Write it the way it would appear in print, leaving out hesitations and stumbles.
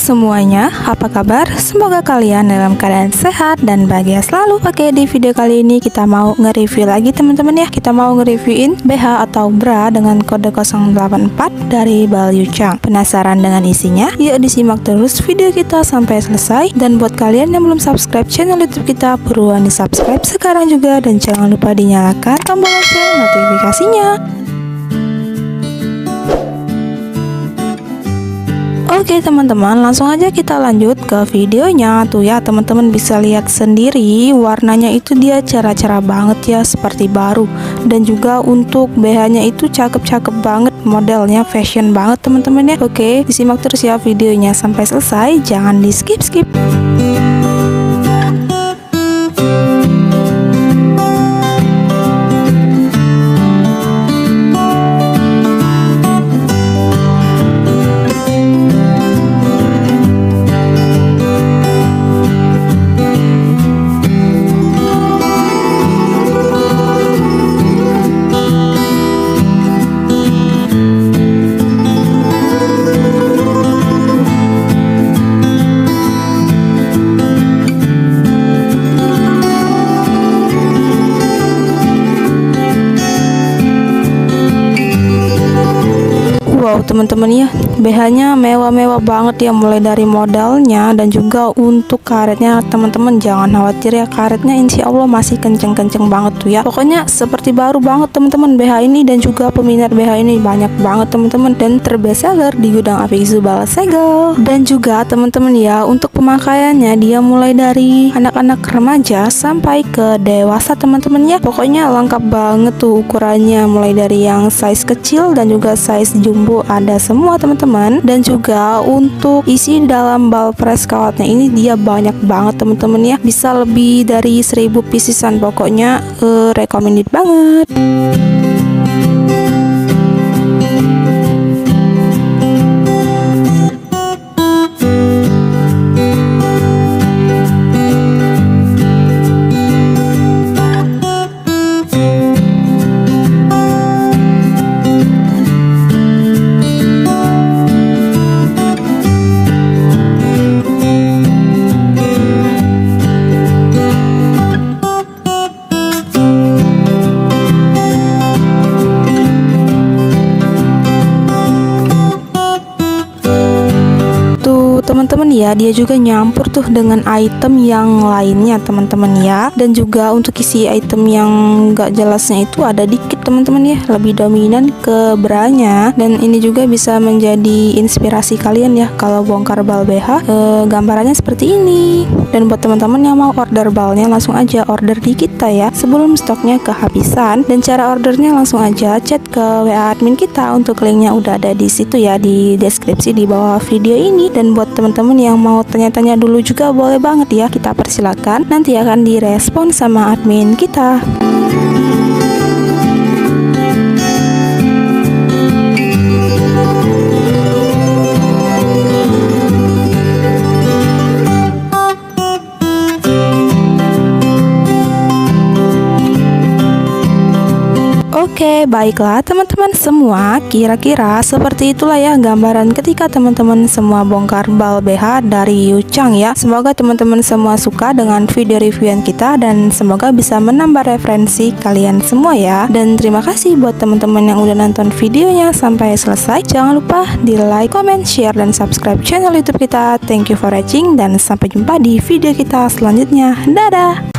semuanya, apa kabar? Semoga kalian dalam keadaan sehat dan bahagia selalu. Oke, di video kali ini kita mau nge-review lagi teman-teman ya. Kita mau nge-reviewin BH atau bra dengan kode 084 dari Balyuchang. Penasaran dengan isinya? Yuk disimak terus video kita sampai selesai. Dan buat kalian yang belum subscribe channel YouTube kita, buruan di subscribe sekarang juga, dan jangan lupa dinyalakan tombol lonceng notifikasinya. Oke teman-teman, langsung aja kita lanjut ke videonya. Tuh ya teman-teman bisa lihat sendiri, warnanya itu dia cerah-cerah banget ya, seperti baru. Dan juga untuk BH nya itu cakep-cakep banget, modelnya fashion banget teman-teman ya. Oke, disimak terus ya videonya sampai selesai, jangan di skip-skip. Wow teman-teman ya, BH-nya mewah-mewah banget ya, mulai dari modalnya dan juga untuk karetnya. Teman-teman jangan khawatir ya, karetnya insya Allah masih kenceng-kenceng banget tuh ya. Pokoknya seperti baru banget teman-teman BH ini, dan juga peminat BH ini banyak banget teman-teman, dan terbestseller di gudang Apik Zubal Segel. Dan juga teman-teman ya, untuk pemakaiannya dia mulai dari anak-anak remaja sampai ke dewasa teman-teman ya. Pokoknya lengkap banget tuh ukurannya, mulai dari yang size kecil dan juga size jumbo ada semua teman-teman. Dan juga untuk isi dalam ball press kawatnya ini dia banyak banget teman-teman ya, bisa lebih dari 1000 piecesan. Pokoknya recommended banget. Teman-teman ya, dia juga nyampur tuh dengan item yang lainnya teman-teman ya. Dan juga untuk isi item yang gak jelasnya itu ada dikit teman-teman ya, lebih dominan ke branya. Dan ini juga bisa menjadi inspirasi kalian ya kalau bongkar bal BH, gambarannya seperti ini. Dan buat teman-teman yang mau order balnya, langsung aja order di kita ya sebelum stoknya kehabisan. Dan cara ordernya langsung aja chat ke WA admin kita, untuk linknya udah ada di situ ya, di deskripsi di bawah video ini. Dan buat teman-teman yang mau tanya-tanya dulu juga boleh banget ya, kita persilakan, nanti akan direspon sama admin kita. Oke, baiklah teman-teman semua, kira-kira seperti itulah ya gambaran ketika teman-teman semua bongkar bal BH dari Yuchang ya. Semoga teman-teman semua suka dengan video reviewan kita, dan semoga bisa menambah referensi kalian semua ya. Dan terima kasih buat teman-teman yang udah nonton videonya sampai selesai. Jangan lupa di like, comment, share, dan subscribe channel YouTube kita. Thank you for watching, dan sampai jumpa di video kita selanjutnya. Dadah!